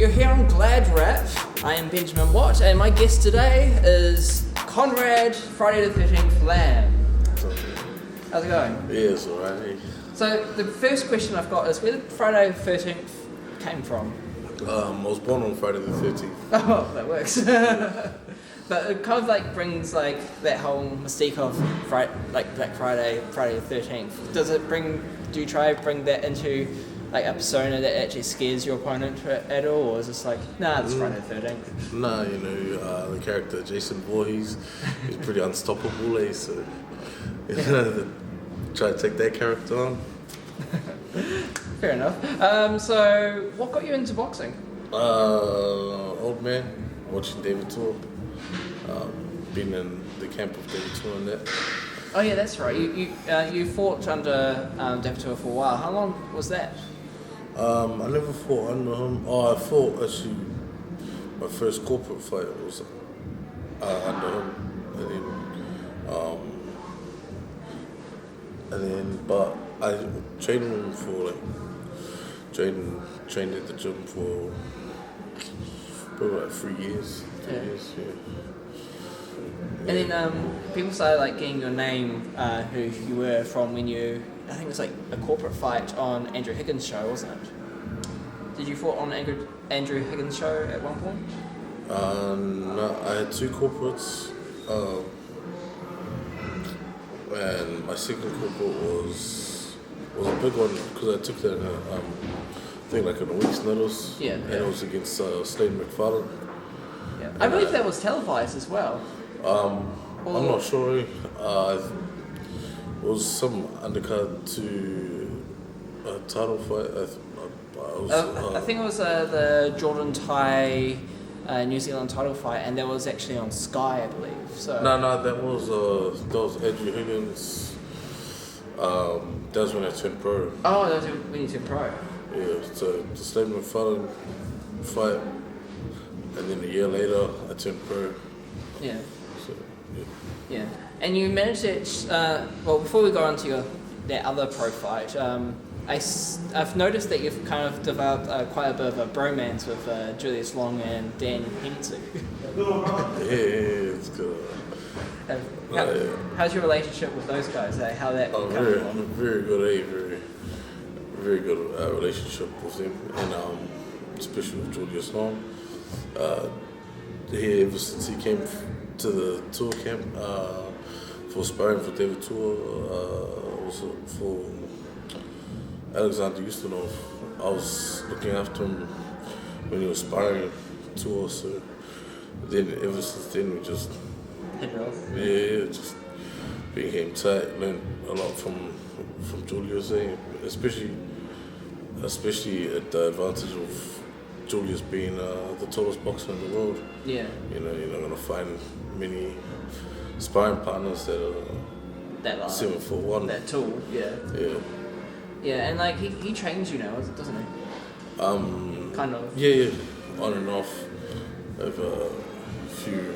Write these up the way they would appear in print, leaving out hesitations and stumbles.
You're here on GladrapChannel. I am Benjamin Watt, and my guest today is Conrad Friday the 13th Lam. How's it going? Yeah, it's alright. So the first question I've got is, where did Friday the 13th came from? I was born on Friday the 13th. Oh, that works. But it kind of like brings like that whole mystique of Black Friday, Friday the 13th. Do you try to bring that into like a persona that actually scares your opponent at all, or is it like, nah, it's Friday the 13th? Nah, the character Jason Voorhees, he's pretty unstoppable, so try to take that character on. Fair enough. So what got you into boxing? Old man, watching David Tour. Been in the camp of David Tour and that. Oh yeah, that's right. You fought under David Tour for a while. How long was that? I never fought under him. Oh, I fought actually. My first corporate fight was under him, but I trained him for trained at the gym for probably like 3 years. Yeah. Yeah. And then people started like getting your name, who you were from when you, I think it was like a corporate fight on Andrew Higgins' show, wasn't it? Did you fought on Andrew Higgins' show at one point? No, I had two corporates, and my second corporate was a big one because I took that in I think like in a week's notice. Yeah. And it was against Slade McFarlane. Yeah. I believe that was televised as well. I'm not sure. It was some undercard to a title fight. I think it was the Jordan Thai New Zealand title fight, and that was actually on Sky, I believe. So No, that was Andrew Higgins. That was when I turned pro. Oh, that was when you turned pro. Yeah, so the Slade McFarlane fight, and then a year later I turned pro. Yeah. So, Yeah, and you managed to, before we go on to that other pro fight, I've noticed that you've kind of developed quite a bit of a bromance with Julius Long and Dan Hensey. it's good. How's your relationship with those guys? How that come along? Very good, very good relationship with them, and especially with Julius Long. Ever since he came to the tour camp for sparring for David Tour, also for Alexander Ustinov. I was looking after him when he was sparring tour, so then ever since then we just just became tight. Learned a lot from Julius, especially at the advantage of Julius being the tallest boxer in the world. Yeah. You're not gonna find many sparring partners that are that 7'1". That tall, yeah. Yeah. Yeah, and like he trains you now, doesn't he? Kind of. Yeah, on and off. I have a few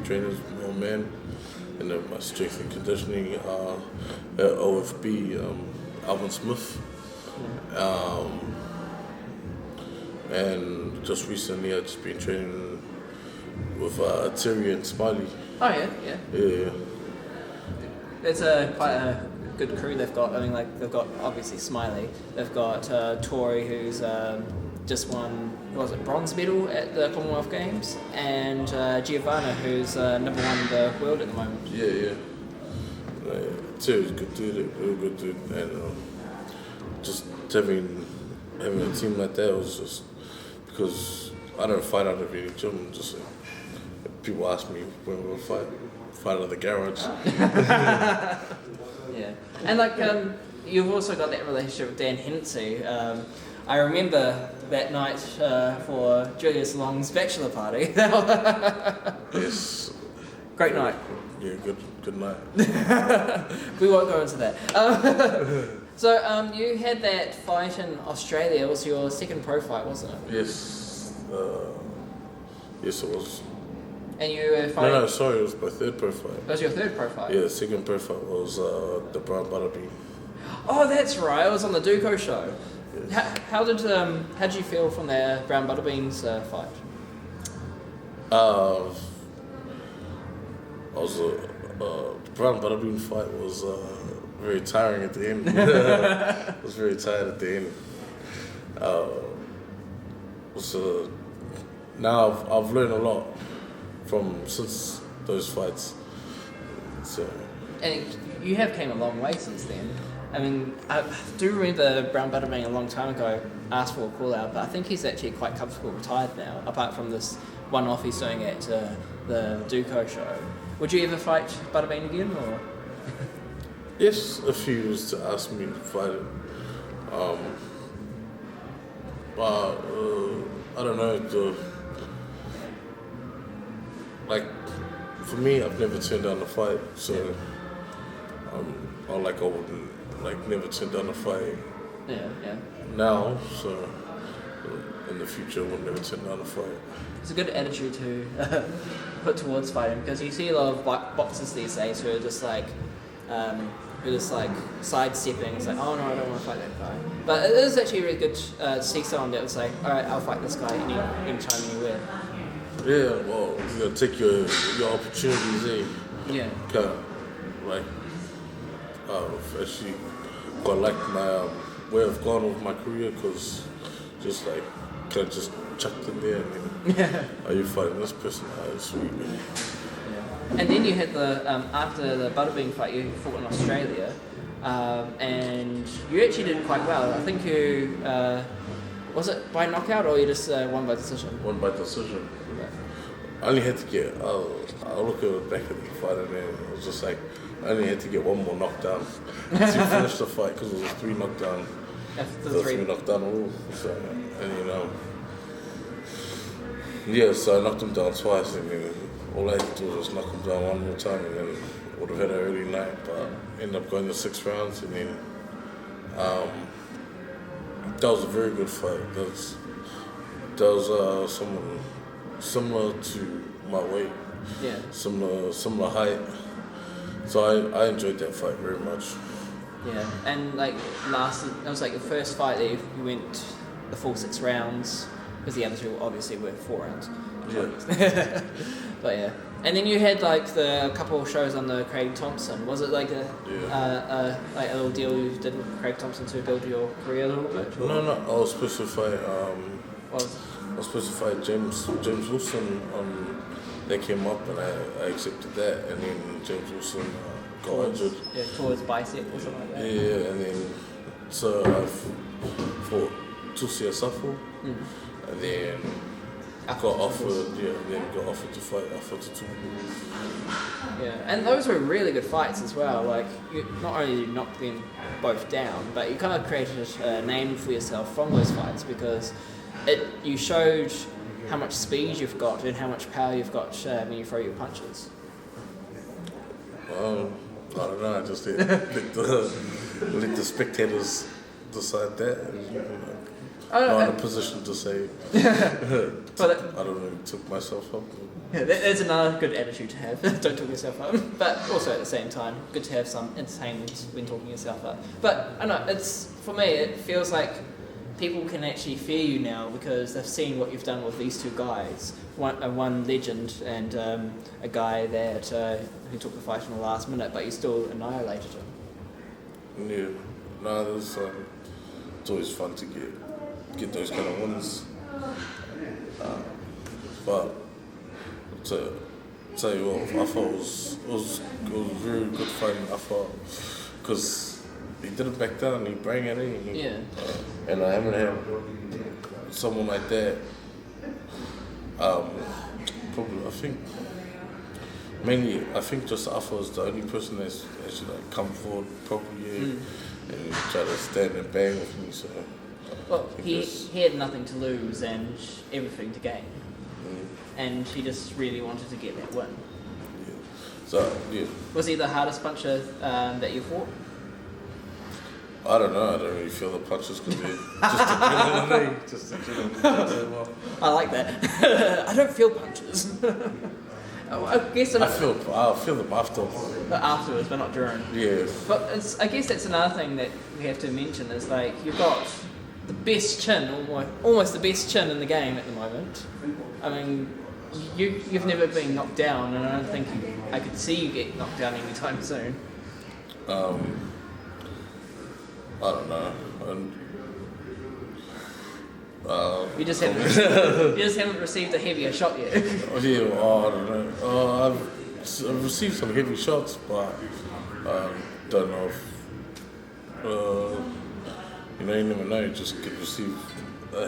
trainers, old man, and then my strength and conditioning at OFB, Alvin Smith. And just recently I've just been training with Terry and Smiley. Oh yeah. Yeah. It's quite a good crew they've got. I mean, like they've got obviously Smiley. They've got Tori, who's just won, bronze medal at the Commonwealth Games, and Giovanna, who's number one in the world at the moment. Yeah. Terry's a good dude, real good dude, and just having a team like that was just because I don't fight out of any gym. Just people ask me when we'll fight out of the garage. Yeah, and like you've also got that relationship with Dan Hensey. I remember that night for Julius Long's bachelor party. Yes. Great night. Yeah, good night. We won't go into that. So you had that fight in Australia. It was your second pro fight, wasn't it? Yes. Yes, it was. And you were fighting... No, sorry, it was my third pro fight. That was your third pro fight? Yeah, the second pro fight was the Browne Butterbean. Oh, that's right. It was on the Duco show. Yes. How did you feel from the Browne Butterbeans fight? The Browne Butterbean fight was very tiring at the end. I was very tired at the end. So now I've learned a lot since those fights. So. And you have came a long way since then. I mean, I do remember Browne Butterbean a long time ago asked for a call out, but I think he's actually quite comfortable retired now, apart from this one-off he's doing at the Duco show. Would you ever fight Butterbean again, or? Yes, if he was to ask me to fight him. But I don't know. For me, I've never turned down a fight, so I wouldn't never turn down a fight. Yeah. Now, so in the future, I would never turn down a fight. It's a good attitude to put towards fighting, because you see a lot of boxers these days who are just sidestepping. It's like, oh no, I don't want to fight that guy. But it is actually really good to see someone that was like, all right, I'll fight this guy anytime, anywhere. Yeah, well, you gotta take your opportunities, eh? Yeah. I've actually quite like my way I've gone with my career, because just kind of just chucked in there and then, are you fighting this person? Sweet. Yeah. And then you had after the Butterbean fight, you fought in Australia, and you actually did quite well. I think you, was it by knockout or you just won by decision? Won by decision. I only had to get, I'll look at the back of the fight and then it was just like, I only had to get one more knockdown to finish the fight, because it was a 3 knockdown. After the 3 knockdown rule. So, and so I knocked him down twice, and then all I had to do was knock him down one more time, and then would have had an early night, but ended up going to 6 rounds, and then that was a very good fight. That was someone similar to my weight, similar height. So I enjoyed that fight very much. Yeah, and it was the first fight that you went the full 6 rounds, because the other 2 obviously were 4 rounds. Yeah. But yeah, and then you had the couple of shows on the Craig Thompson. Was it a little deal you did with Craig Thompson to build your career a little bit? Or? No. I was supposed to fight James Wilson. They came up and I accepted that, and then James Wilson got injured. Yeah, towards bicep or something like that. Yeah, and then so I fought Tusia Safo, and then got offered to fight Alpha Tutu. Yeah, and those were really good fights as well. You not only knocked them both down, but you kind of created a name for yourself from those fights, because you showed how much speed you've got and how much power you've got when you throw your punches. I don't know. I just let the spectators decide that. Not in a position to say. But I don't know. Took myself up. Yeah, that's another good attitude to have. Don't talk yourself up. But also at the same time, good to have some entertainment when talking yourself up. But I know for me, it feels like people can actually fear you now, because they've seen what you've done with these 2 guys. One legend and a guy that who took the fight in the last minute, but you still annihilated him. Yeah, no, it's always fun to get those kind of wins. But to tell you what, I thought it was a very good fight. I thought, because he didn't back down, he bring it in. And I haven't had someone like that. Probably, I think just Alpha is the only person that's actually come forward properly and try to stand and bang with me. So, well, he had nothing to lose and everything to gain, and he just really wanted to get that win. Yeah. So Was he the hardest puncher that you fought? I don't know. I don't really feel the punches because they're just a general. I like that. I don't feel punches. I guess I'll feel them afterwards, but not during. Yeah. But I guess that's another thing that we have to mention is you've got the best chin, almost the best chin in the game at the moment. I mean, you've never been knocked down, and I don't think I could see you get knocked down anytime soon. I don't know. You just haven't received a heavier shot yet. I don't know. I've received some heavy shots, but don't know if you never know. You just get received a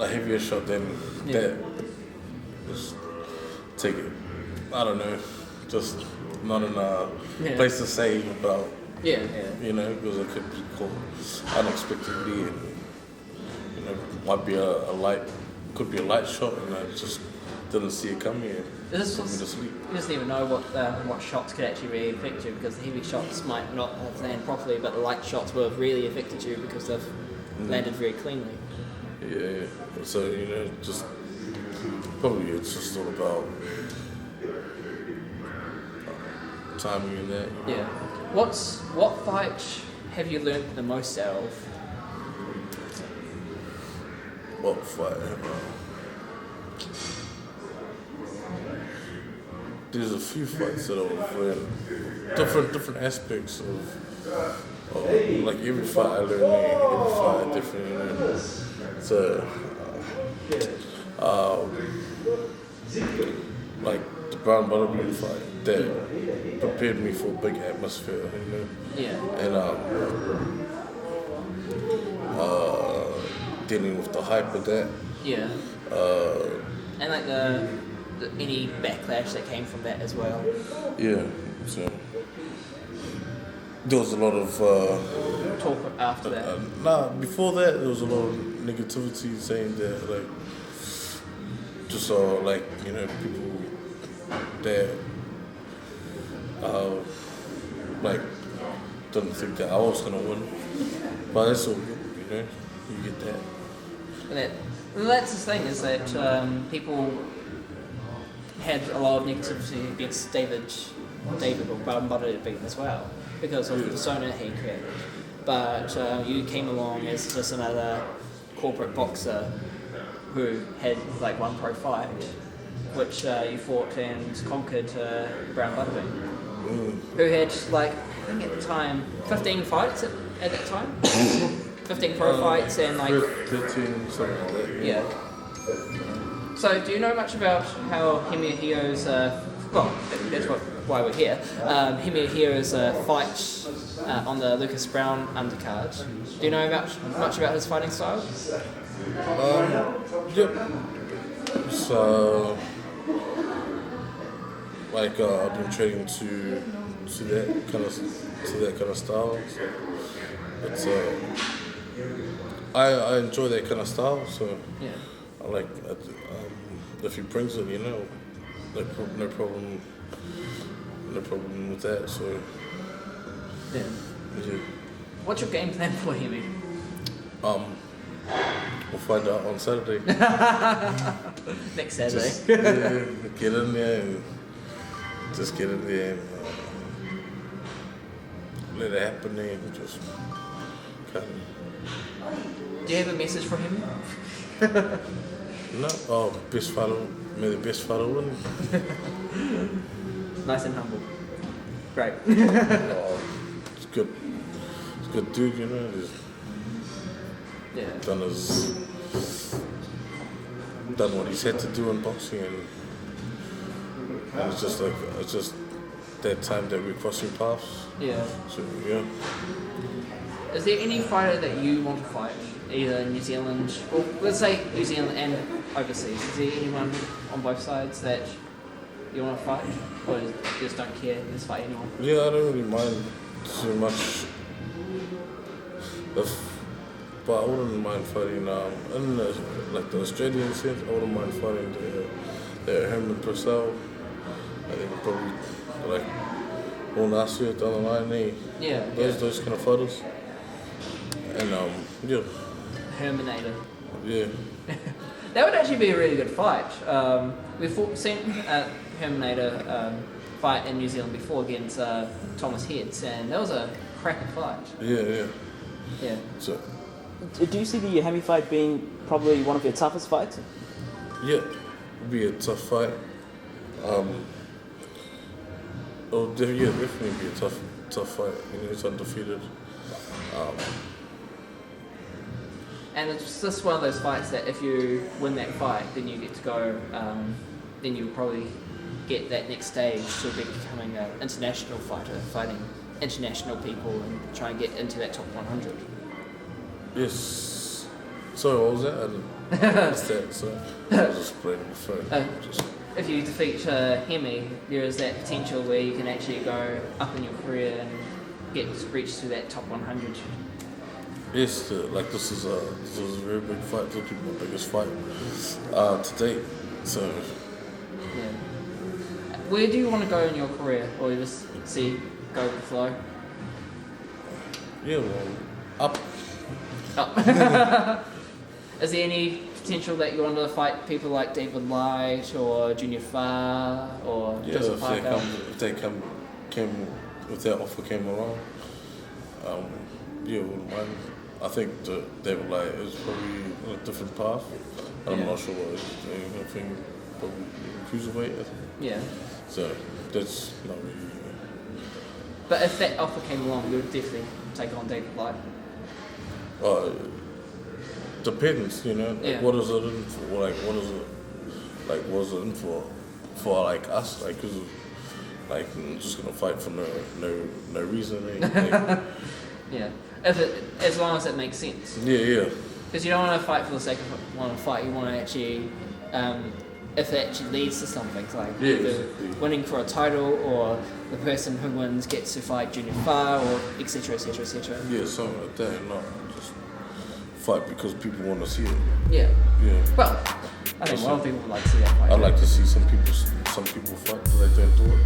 heavier shot than that. Just take it. I don't know. Just not in a place to say about. Because it could be caught unexpectedly, and might be could be a light shot, and I just didn't see it coming. And put me to sleep. You just never know what shots could actually really affect you, because the heavy shots might not have landed properly, but the light shots will have really affected you because they've landed very cleanly. Yeah. So just probably it's just all about timing and that. Yeah. What fight have you learnt the most out of? What fight? There's a few fights that I've learned different aspects of like every fight I learn every fight different. So like the Browne Butterbean fight that prepared me for a big atmosphere, and dealing with the hype of that. Yeah. And like the any backlash that came from that as well. Yeah. So there was a lot of talk after that. Before that there was a lot of negativity saying that just people that didn't think that I was gonna win, but that's all good, you get that. And that's the thing, is that people had a lot of negativity against David or Browne Butterbean as well, because of the persona he created. But you came along as just another corporate boxer who had like one pro fight, which you fought and conquered Browne Butterbean, who had I think at the time 15 fights at that time. 15 pro fights and 13, something like that. Yeah. So do you know much about how Hemi Ahio's that's why we're here. Hemi Ahio's fight on the Browne undercard. Do you know much about his fighting style? Yep. So I've been training to that kind of style. So it's I enjoy that kind of style. So yeah. I like if he brings it, no problem with that. So yeah. What's your game plan for Hemi? We'll find out on Saturday. Next Saturday. Just, get in there and let it happen there and just kind of. Do you have a message for him? No. Best fighter. May the best fighter win. Nice and humble. Great. It's good. It's a good dude, Just done what he's had to do in boxing, and it's just that time that we're crossing paths. Yeah. So yeah. Is there any fighter that you want to fight, either in New Zealand, or let's say New Zealand and overseas? Is there anyone on both sides that you want to fight, or you just don't care, just fight anyone? Yeah, I don't really mind too much. But I wouldn't mind fighting in the Australian sense. I wouldn't mind fighting the Herman Purcell. I think probably last year down the line. Those kind of fighters. And Herminator. Yeah. That would actually be a really good fight. We've seen Herminator fight in New Zealand before against Thomas Heads, and that was a cracker fight. Yeah. So, Do you see the Hemi fight being probably one of your toughest fights? yeah, it'll be a tough fight. Definitely be a tough fight. It's undefeated. And it's just one of those fights that if you win that fight, then you get to go, then you'll probably get that next stage to becoming an international fighter, fighting international people and try and get into that top 100. Yes. Sorry, what was that? I didn't understand. So I was just playing the phone. If you defeat Hemi, there is that potential where you can actually go up in your career and reach to that top 100. Yes, this was a very big fight. This will be my biggest fight to date. So, yeah. Where do you want to go in your career, or you just go with the flow? yeah, well, up. Up. Is there any potential that you want to fight people like David Light or Junior Farr or Joseph Parker? If that offer came along, wouldn't mind. I think David Light is probably on a different path. I'm not sure what he's doing. I think probably cruiserweight. I think. Yeah. So that's not really. But if that offer came along, you would definitely take on David Light. Depends, what is it in for? What is it in for like us? Like, cause I'm just gonna fight for no reason. Yeah. As long as it makes sense. Yeah. Because you don't want to fight for the sake of wanting to fight. You want to actually, if it actually leads to something, like either winning for a title or the person who wins gets to fight Junior Farr or etc. Yeah, something like that, and not just fight because people want to see it. Yeah. Yeah. Well, I think a lot of people would like to see that fight. I'd like to see some people fight, but they don't do it.